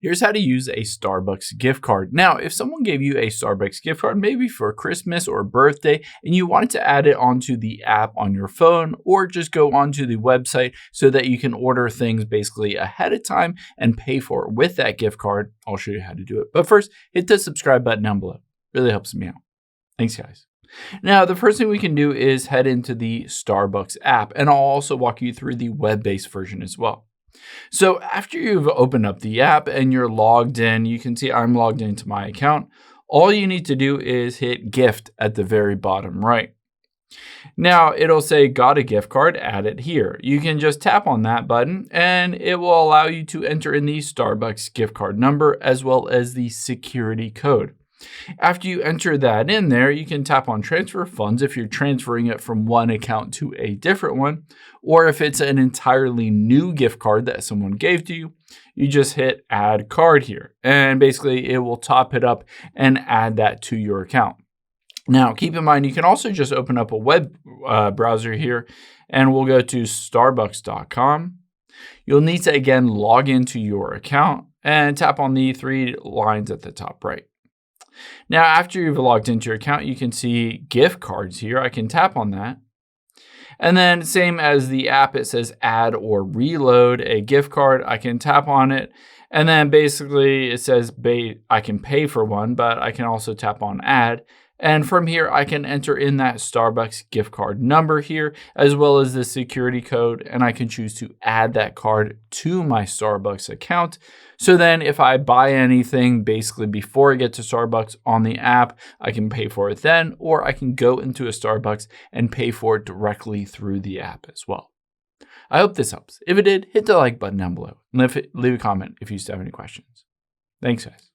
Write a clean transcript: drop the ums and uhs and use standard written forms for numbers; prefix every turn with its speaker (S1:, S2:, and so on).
S1: Here's how to use a Starbucks gift card. Now, if someone gave you a Starbucks gift card, maybe for Christmas or birthday, and you wanted to add it onto the app on your phone, or just go onto the website so that you can order things basically ahead of time and pay for it with that gift card, I'll show you how to do it. But first, hit the subscribe button down below. Really helps me out. Thanks, guys. Now, the first thing we can do is head into the Starbucks app, and I'll also walk you through the web-based version as well. So after you've opened up the app and you're logged in, you can see I'm logged into my account. All you need to do is hit gift at the very bottom right. Now it'll say got a gift card, add it here. You can just tap on that button and it will allow you to enter in the Starbucks gift card number as well as the security code. After you enter that in there, you can tap on transfer funds if you're transferring it from one account to a different one, or if it's an entirely new gift card that someone gave to you, you just hit add card here, and basically it will top it up and add that to your account. Now, keep in mind, you can also just open up a web browser here, and we'll go to starbucks.com. You'll need to, again, log into your account and tap on the 3 lines at the top right. Now, after you've logged into your account, you can see gift cards here. I can tap on that. And then same as the app, it says add or reload a gift card. I can tap on it. And then basically it says I can pay for one, but I can also tap on add. And from here, I can enter in that Starbucks gift card number here, as well as the security code. And I can choose to add that card to my Starbucks account. So then if I buy anything basically before I get to Starbucks on the app, I can pay for it then, or I can go into a Starbucks and pay for it directly through the app as well. I hope this helps. If it did, hit the like button down below and leave a comment if you still have any questions. Thanks, guys.